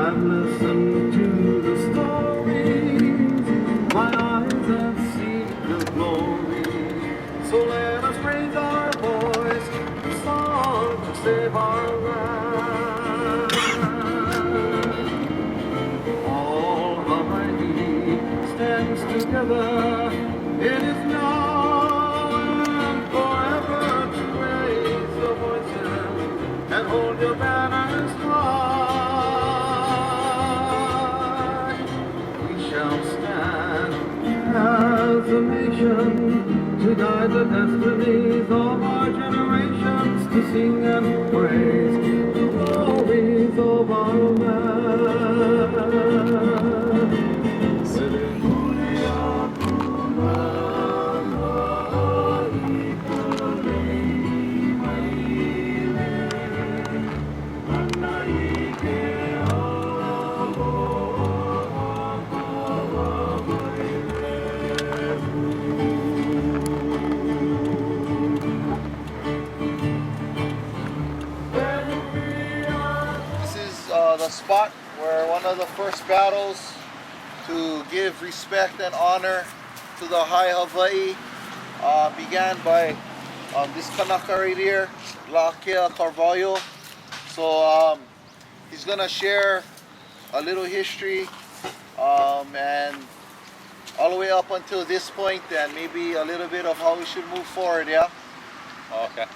I've listened to the stories, my eyes have seen the glory. So let us raise our voice, a song to save our land. All Hawai'i stands together, it is now and forever to raise your voices and hold your banners high. We shall stand as a nation to guide the destinies of our generations, to sing and praise the glories of our land. The spot where one of the first battles to give respect and honor to the High Hawaii began by this Kanaka right here, Kalaniakea Carvalho. So he's gonna share a little history and all the way up until this point, and maybe a little bit of how we should move forward. Yeah. Okay.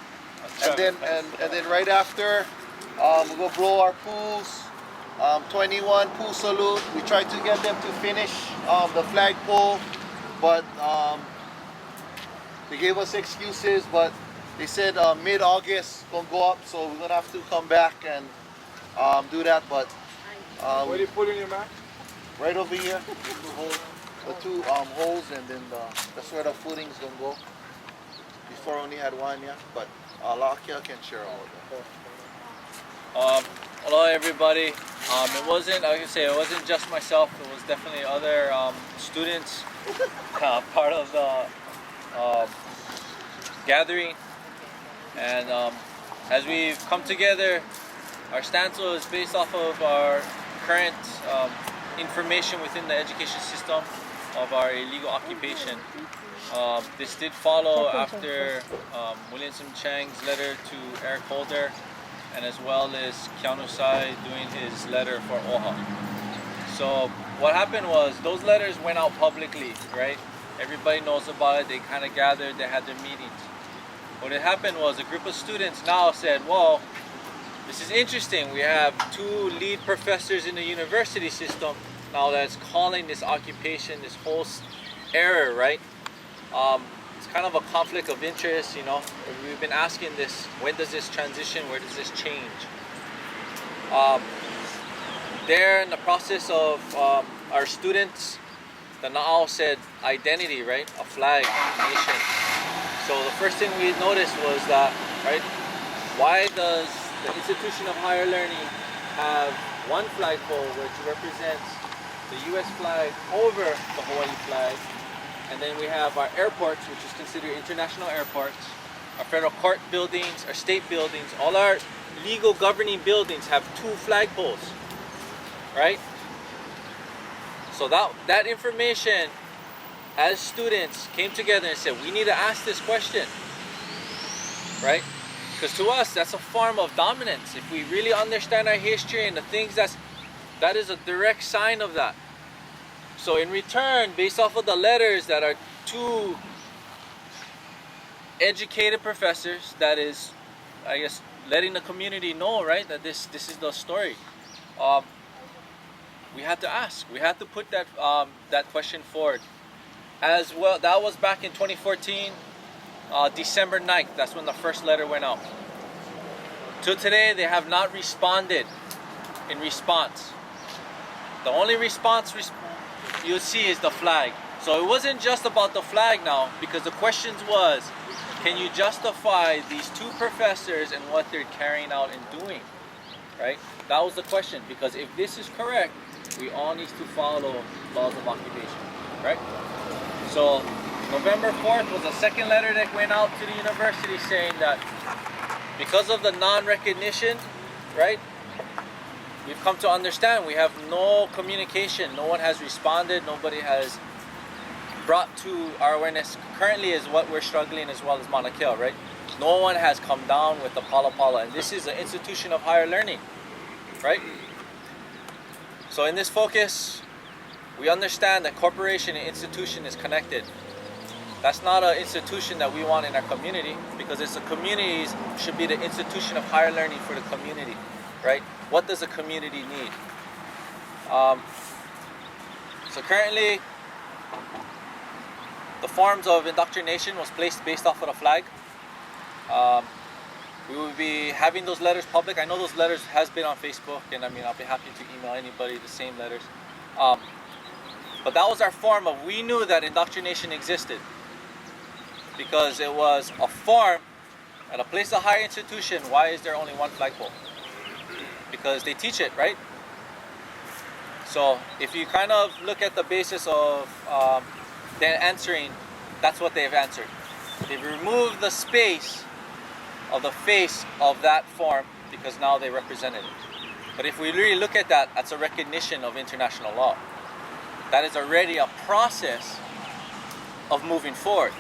And then right after, we're gonna blow our pools. 21 pool salute. We tried to get them to finish the flagpole, but they gave us excuses. But they said mid-August gonna go up, so we're gonna have to come back and do that. But where do you put in your map? right over here, the two holes, and then that's where the footing's gonna go. Before only had one, yeah. But Lakia can share all of that. Hello everybody. It wasn't, like I say, it wasn't just myself. It was definitely other students part of the gathering. And as we've come together, our stance was based off of our current information within the education system of our illegal occupation. This did follow after Williamson Chang's letter to Eric Holder, and as well as Keanu Sai doing his letter for OHA. So what happened was those letters went out publicly, right? Everybody knows about it. They kind of gathered, they had their meetings. What had happened was a group of students now said, well, this is interesting. We have two lead professors in the university system now that's calling this occupation, this whole error, right? It's kind of a conflict of interest, you know. We've been asking this, when does this transition, where does this change? They're in the process of our students, the Na'au said identity, right? A flag, nation. So the first thing we noticed was that, right, why does the institution of higher learning have one flagpole which represents the US flag over the Hawaii flag? And then we have our airports, which is considered international airports, our federal court buildings, our state buildings, all our legal governing buildings have two flagpoles, right? So that information, as students came together and said, we need to ask this question, right? Because to us, that's a form of dominance. If we really understand our history and the things that is a direct sign of that. So in return, based off of the letters that are two educated professors, that is, I guess, letting the community know, right, that this is the story. We had to ask. We had to put that that question forward. As well, that was back in 2014, December 9th. That's when the first letter went out. Till today, they have not responded in response. The only response you'll see is the flag. So it wasn't just about the flag now, because the questions was, can you justify these two professors and what they're carrying out and doing, right? That was the question, because if this is correct, we all need to follow laws of occupation, right? So November 4th was the second letter that went out to the university saying that because of the non-recognition, right, we've come to understand we have no communication. No one has responded. Nobody has brought to our awareness. Currently is what we're struggling as well as Mauna Kea, right? No one has come down with the pala pala, and this is an institution of higher learning, right? So in this focus, we understand that corporation and institution is connected. That's not an institution that we want in our community, because it's the communities should be the institution of higher learning for the community, right? What does the community need? So currently, the forms of indoctrination was placed based off of the flag. We will be having those letters public. I know those letters has been on Facebook, and I mean, I'll be happy to email anybody the same letters. But that was our form of, we knew that indoctrination existed because it was a form at a place of higher institution. Why is there only one flagpole? Because they teach it, right? So if you kind of look at the basis of their answering, that's what they've answered. They've removed the space of the face of that form because now they represent it. But if we really look at that, that's a recognition of international law. That is already a process of moving forward.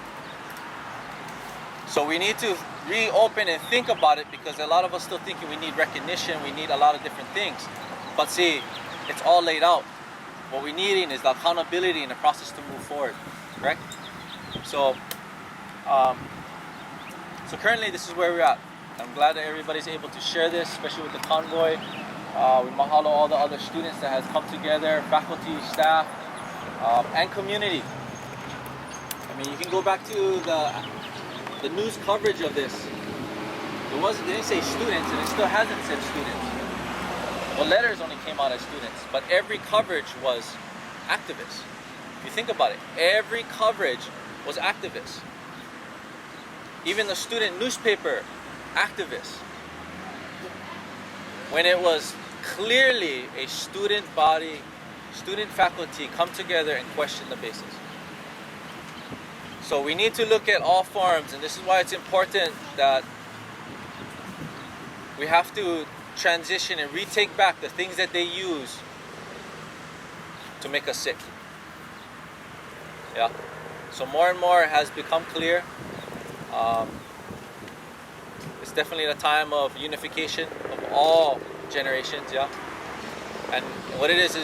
So we need to reopen and think about it, because a lot of us still thinking we need recognition, we need a lot of different things. But see, it's all laid out. What we're needing is the accountability in the process to move forward, correct? So currently this is where we're at. I'm glad that everybody's able to share this, especially with the convoy. We mahalo all the other students that has come together, faculty, staff, and community. I mean, you can go back to the news coverage of this. They didn't say students, and it still hasn't said students. The letters only came out as students, but every coverage was activists. If you think about it, every coverage was activists. Even the student newspaper, activists. When it was clearly a student body, student faculty come together and question the basis. So we need to look at all forms, and this is why it's important that we have to transition and retake back the things that they use to make us sick. Yeah. So more and more has become clear. It's definitely the time of unification of all generations, yeah. And what it is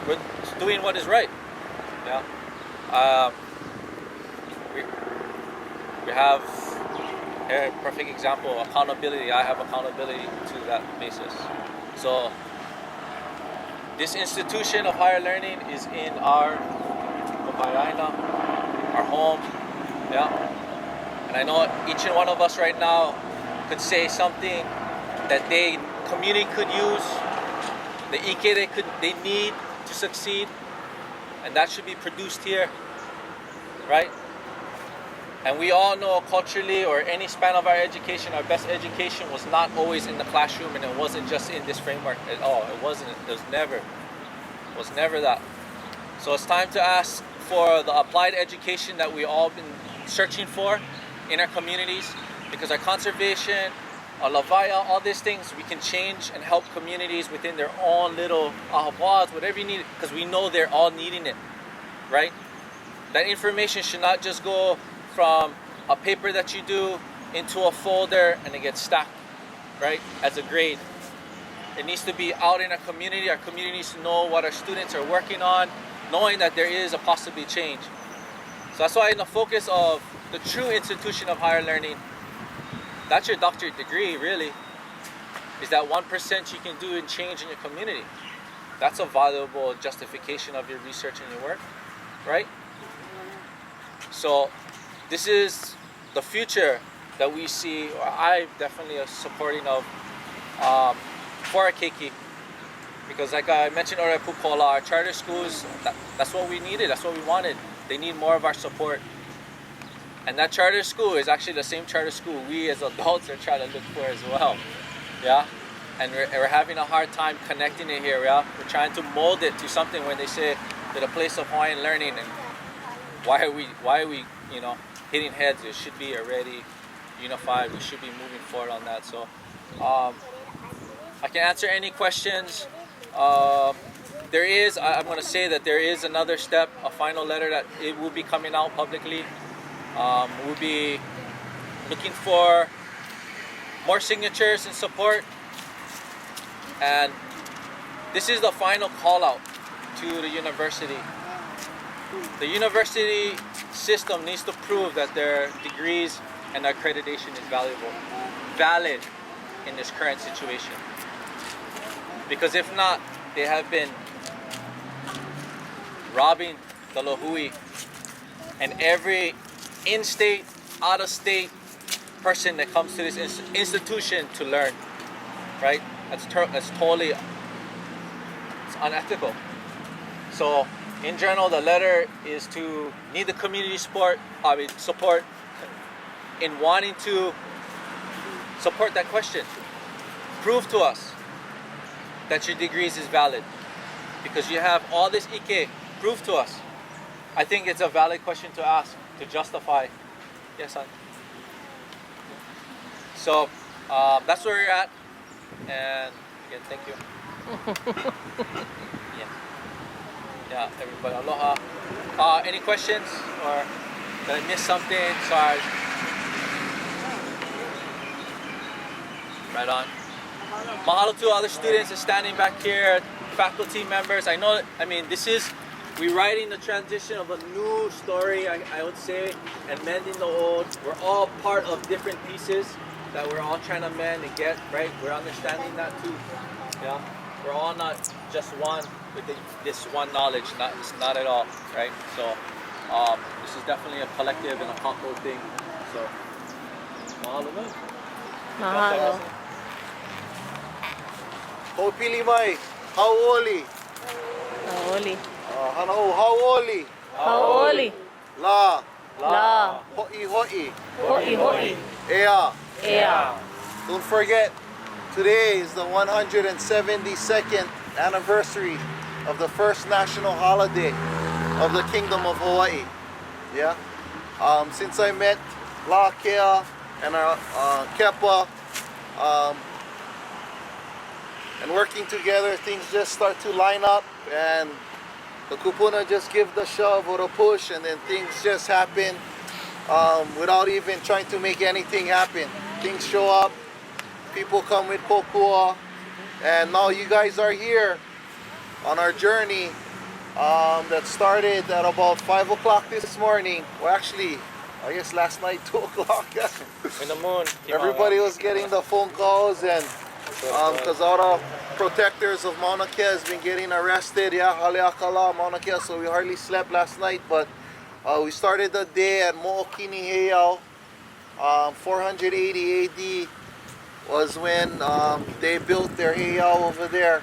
we're doing what is right, yeah. We have a perfect example, accountability. I have accountability to that basis. So this institution of higher learning is in our Aloha Aina, our home, yeah. And I know each and one of us right now could say something that community could use, the ike they need to succeed, and that should be produced here, right? And we all know culturally, or any span of our education, our best education was not always in the classroom, and it wasn't just in this framework at all. It wasn't. It was never that. So it's time to ask for the applied education that we all been searching for in our communities, because our conservation, our lavaya, all these things, we can change and help communities within their own little ahawas, whatever you need, because we know they're all needing it, right? That information should not just go from a paper that you do into a folder and it gets stacked, right, as a grade. It needs to be out in our community. Our community needs to know what our students are working on, knowing that there is a possibly change. So that's why in the focus of the true institution of higher learning, that's your doctorate degree, really, is that 1% you can do and change in your community. That's a valuable justification of your research and your work, right? So this is the future that we see, or I definitely am supporting of for our keiki. Because like I mentioned earlier, Pukola, our charter schools, that's what we needed, that's what we wanted. They need more of our support. And that charter school is actually the same charter school we as adults are trying to look for as well. Yeah? And we're having a hard time connecting it here, yeah? We're trying to mold it to something when they say to the place of Hawaiian learning, and why are we, you know, hitting heads? It should be already unified. We should be moving forward on that. So I can answer any questions. There is, I'm going to say that there is another step, a final letter that it will be coming out publicly. We'll be looking for more signatures and support. And this is the final call out to the university. The university system needs to prove that their degrees and accreditation is valid in this current situation. Because if not, they have been robbing the Lohui and every in-state, out-of-state person that comes to this institution to learn, right? That's totally, it's unethical. So in general, the letter is to need the community support in wanting to support that question. Prove to us that your degrees is valid because you have all this ike. Prove to us. I think it's a valid question to ask to justify. Yes, son. So that's where you're at, and again, thank you. Yeah, everybody, aloha. Any questions or did I miss something? Sorry. Right on. Mahalo to other students standing back here, faculty members. We're writing the transition of a new story, I would say, and mending the old. We're all part of different pieces that we're all trying to mend and get, right? We're understanding that too. Yeah. We're all not just one with this one knowledge, not at all, right? So this is definitely a collective and a combo thing. So mahalo man. Mahalo. Hopili mai, hauoli. Hauoli. Hanau, hauoli. Hauoli. La. La. Ho'i ho'i. Ho'i ho'i. Ea. Ea. Don't forget, today is the 172nd anniversary of the first national holiday of the Kingdom of Hawaii. Yeah. Since I met La Kea and Kepa, and working together, things just start to line up, and the kupuna just give the shove or the push, and then things just happen without even trying to make anything happen. Things show up, people come with kokua, and now you guys are here on our journey that started at about 5 o'clock this morning. Well, actually, I guess last night, 2 o'clock. In the moon. Everybody was getting the phone calls, and because all the protectors of Mauna Kea has been getting arrested. Yeah, Haleakala, Mauna Kea, so we hardly slept last night, but we started the day at Mo'okini Heiau. 480 AD was when they built their heiau over there,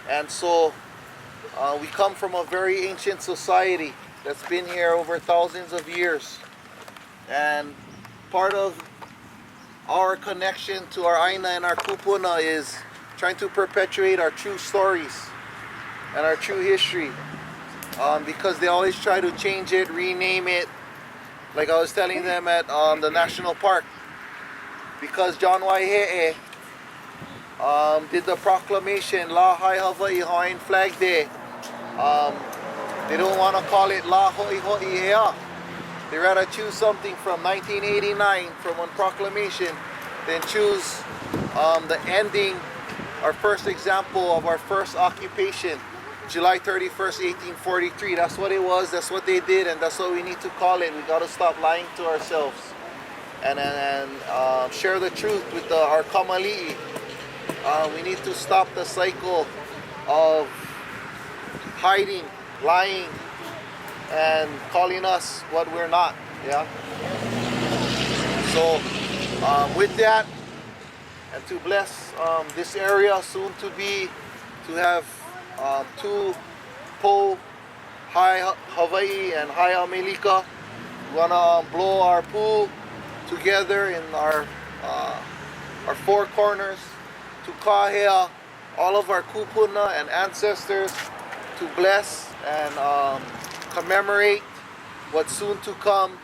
and so we come from a very ancient society that's been here over thousands of years, and part of our connection to our Aina and our kupuna is trying to perpetuate our true stories and our true history, because they always try to change it, rename it, like I was telling them at the national park, because John Waihe'e did the proclamation La Hai Hawaii Hawaiian Flag Day. They don't want to call it La Ho'i Ho'i Ea. They rather choose something from 1989 from one proclamation than choose the ending, our first example of our first occupation, July 31st, 1843. That's what it was, that's what they did, and that's what we need to call it. We got to stop lying to ourselves and share the truth with our kamali'i. We need to stop the cycle of hiding, lying, and calling us what we're not. Yeah. So with that, and to bless this area soon to be, to have two po Hai Hawaii and Hai Amelika. We wanna blow our pu together in our four corners to kahea all of our kupuna and ancestors, to bless and commemorate what's soon to come,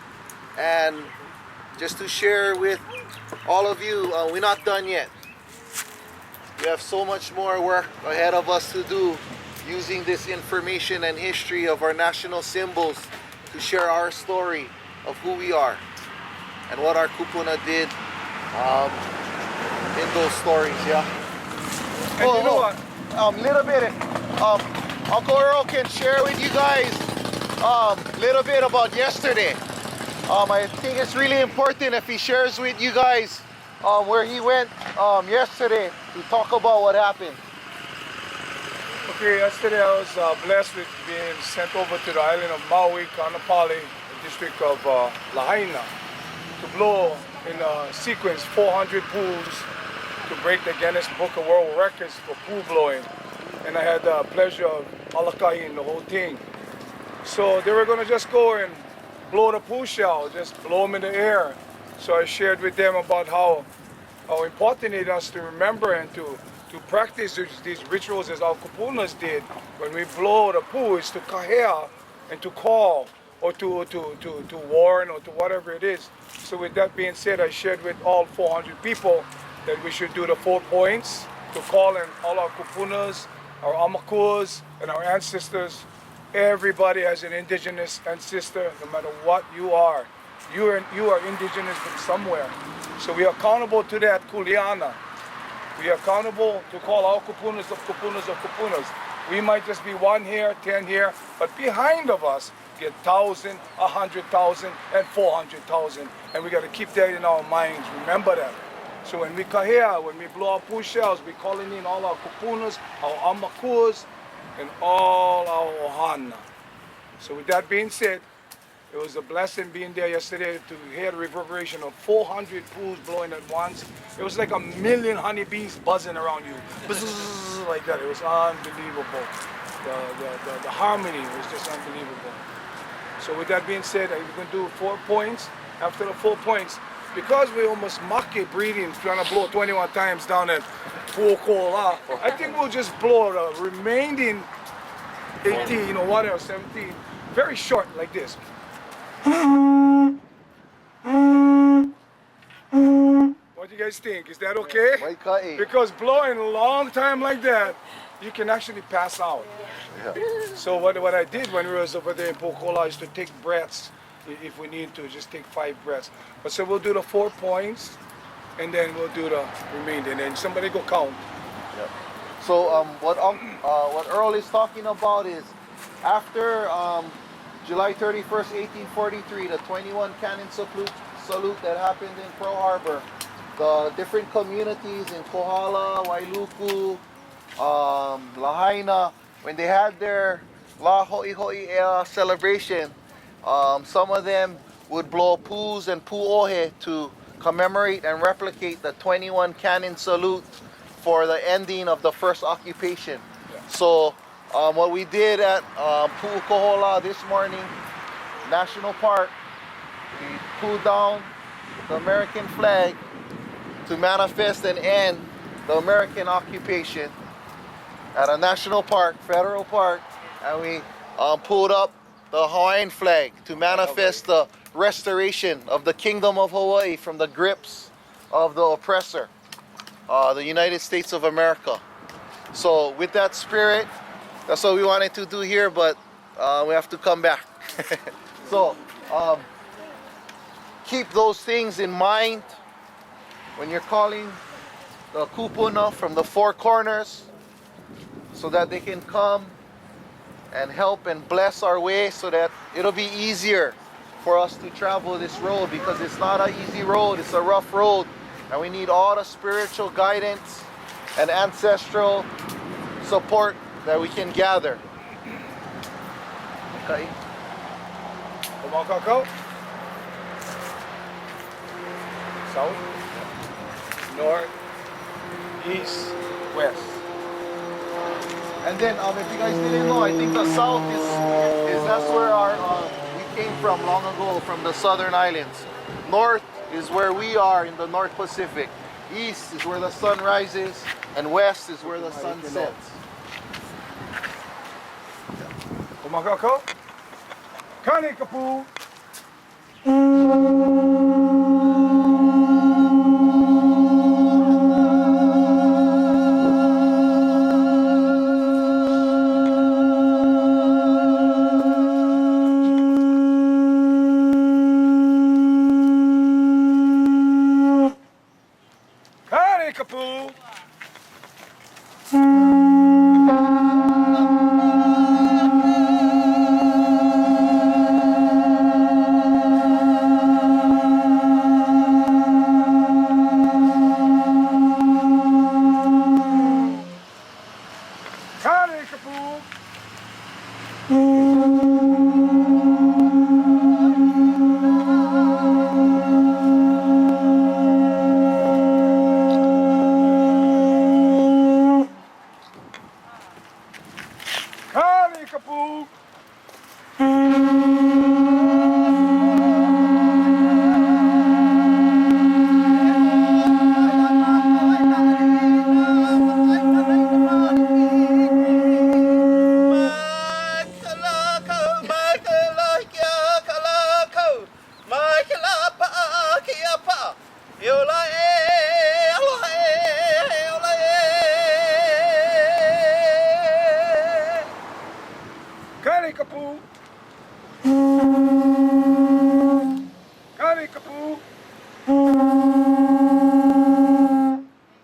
and just to share with all of you, we're not done yet. We have so much more work ahead of us to do using this information and history of our national symbols to share our story of who we are and what our kupuna did in those stories, yeah. And you know what? Little bit, Uncle Earl can share with you guys little bit about yesterday. I think it's really important if he shares with you guys where he went yesterday to talk about what happened. Okay, yesterday I was blessed with being sent over to the island of Maui, Kaanapali, the district of Aloha Aina, to blow in a sequence 400 pools to break the Guinness Book of World Records for pool blowing. And I had the pleasure of alaka'i the whole thing. So they were going to just go and blow the pool shell, just blow them in the air. So I shared with them about how important it is to remember and to practice these rituals as our kupunas did. When we blow the pool, it's to kahea and to call or to warn or to whatever it is. So with that being said, I shared with all 400 people that we should do the 4 points to call in all our kupunas, our amakuas, and our ancestors. Everybody has an indigenous ancestor, no matter what you are. You are indigenous from somewhere. So we are accountable to that kuleana. We are accountable to call our kupunas of kupunas of kupunas. We might just be 1 here, 10 here, but behind of us get 1,000, 100,000, and 400,000. And we got to keep that in our minds. Remember that. So when we kahea, when we blow our pool shells, we calling in all our kupunas, our amakuas, and all our ohana. So with that being said, it was a blessing being there yesterday to hear the reverberation of 400 pools blowing at once. It was like 1,000,000 honeybees buzzing around you, buzz, like that. It was unbelievable. The harmony was just unbelievable. So with that being said, we're going to do 4 points. After the 4 points, because we almost make breathing, trying to blow 21 times down at Pu'u Huluhulu, I think we'll just blow the remaining 18, whatever, 17, very short like this. What do you guys think? Is that okay? Because blowing a long time like that, you can actually pass out. Yeah. So what I did when we was over there in Pu'u Huluhulu is to take breaths. If we need to, just take 5 breaths. But so we'll do the 4 points, and then we'll do the remainder. And then somebody go count. Yeah. So what Earl is talking about is after July 31st, 1843, the 21 cannon salute that happened in Pearl Harbor, the different communities in Kohala, Wailuku, Lahaina, when they had their La Ho'iho'i celebration, some of them would blow pus and pu'ohe to commemorate and replicate the 21 cannon salute for the ending of the first occupation. Yeah. So what we did at Pu'u Huluhulu this morning, National Park, we pulled down the American flag to manifest and end the American occupation at a national park, federal park, and we pulled up the Hawaiian flag to manifest the restoration of the Kingdom of Hawaii from the grips of the oppressor, the United States of America. So with that spirit, that's what we wanted to do here, but we have to come back. So keep those things in mind when you're calling the kupuna from the 4 corners, so that they can come and help and bless our way, so that it'll be easier for us to travel this road, because it's not an easy road, it's a rough road, and we need all the spiritual guidance and ancestral support that we can gather. Okay. Come on, Kako. South, north, east, west. And then if you guys didn't know, I think the south is that's where we came from long ago, from the southern islands. North is where we are in the North Pacific. East is where the sun rises, and west is where the sun sets. Kumakako. Kani kapu. Kani kapu. Kani kapu.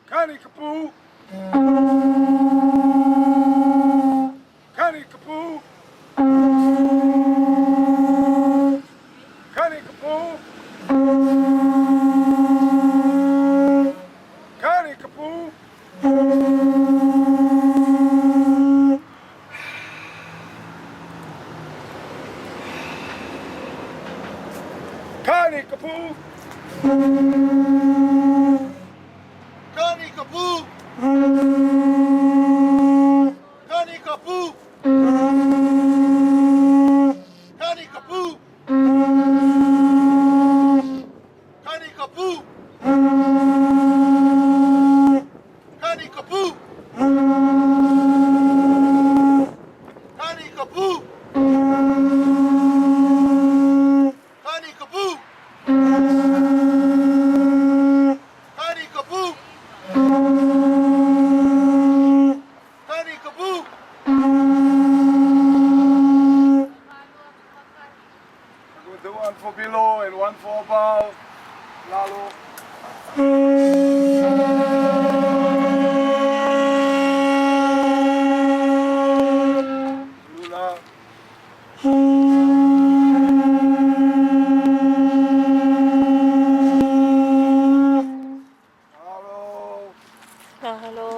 Kani kapu. Kani kapu. Kani kapu. Kani kapu. Kani kapu. Kani kapu. Kani kapu. Kani kapu. Kani kapu. Kani kapu. Kani kapu. Kani kapu. Kani kapu. Kani kapu. The one for below and one for above. Lalo. Lula. Lalo. Hello.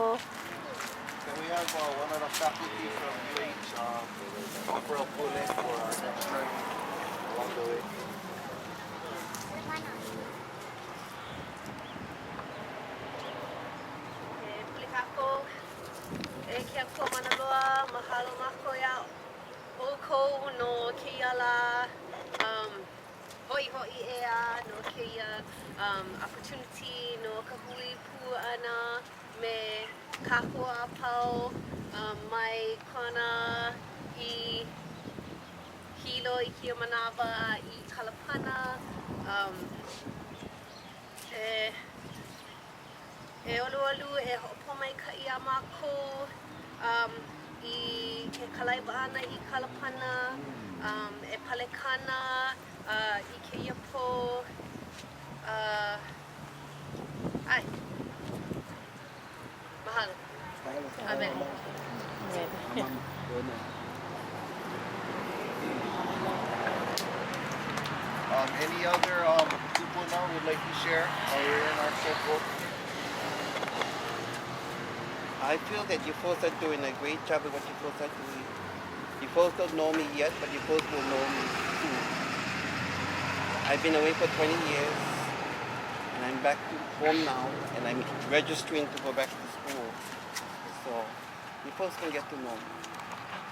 Then we have one of the faculty from UH for a full length for our next journey along the way. Pulikako, kia ko manaloa, mahalo mako ia oko no kia la hoi ea no kia opportunity no kahui pu ana me kahua pau mai kona I hilo I kia manawa I kalapana e olu e ho'opo mai ka ia mako I ke kalaiwa ana I kalapana e palekana I ke ia po ai mahalo amen Any other kupuna would like to share while we're in our circle? I feel that you folks are doing a great job with what you folks are doing. You folks don't know me yet, but you folks will know me soon. I've been away for 20 years, and I'm back to home now, and I'm registering to go back to school. So you folks can get to know me,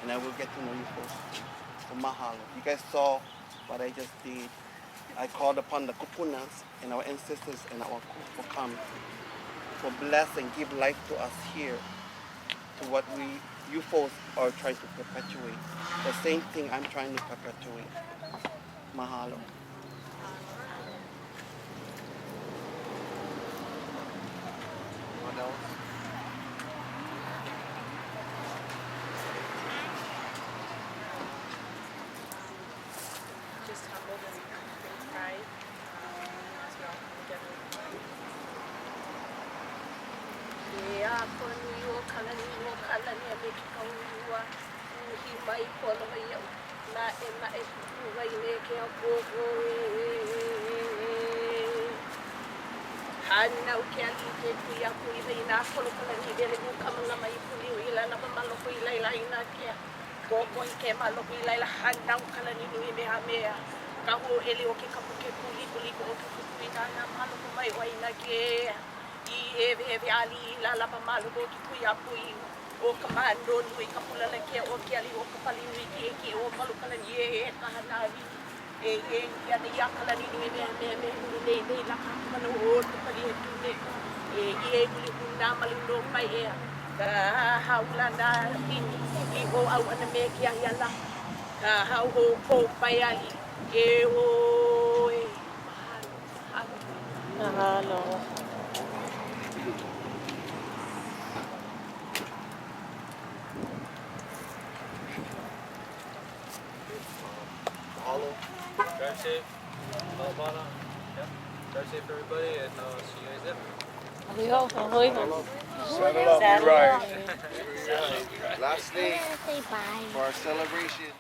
and I will get to know you folks too. So mahalo. You guys saw what I just did. I called upon the kupunas and our ancestors and our kupu come to bless and give life to us here, to what you folks are trying to perpetuate. The same thing I'm trying to perpetuate. Mahalo. What else? Just humbled and pride. Ea konu I o kalani a me ki kaurua uhi mai kolo iau na e kukuga I me ke a koko hanau ke ali ke kui a kui hei nā kolo kalani vele ku kamanga mai puli o ila lama maloko I laila ina ke koko I ke maloko I laila hanau kalani nui me ha mea ka ho ele o ke kapu ke puli ko o ke kukui na maloko mai o ina ke I e ali la lama maloko ki kui a pui o ka mando nui ka pulala ke o ke ali o ka pali nui ke o malukalani e kahanavi e ia ne ia kalani nui me nei la ka mana o te pali e tune e muli una maluno mai e ka haula na I o au ana me ki a ia la ka hau ho ko pai ai e o e Mahalo. drive safe. Mauna. Yeah. Drive safe, everybody, and see you guys there. Ahoy, ahoy. Saddle up, we ride. Lastly, Say bye. for our celebration.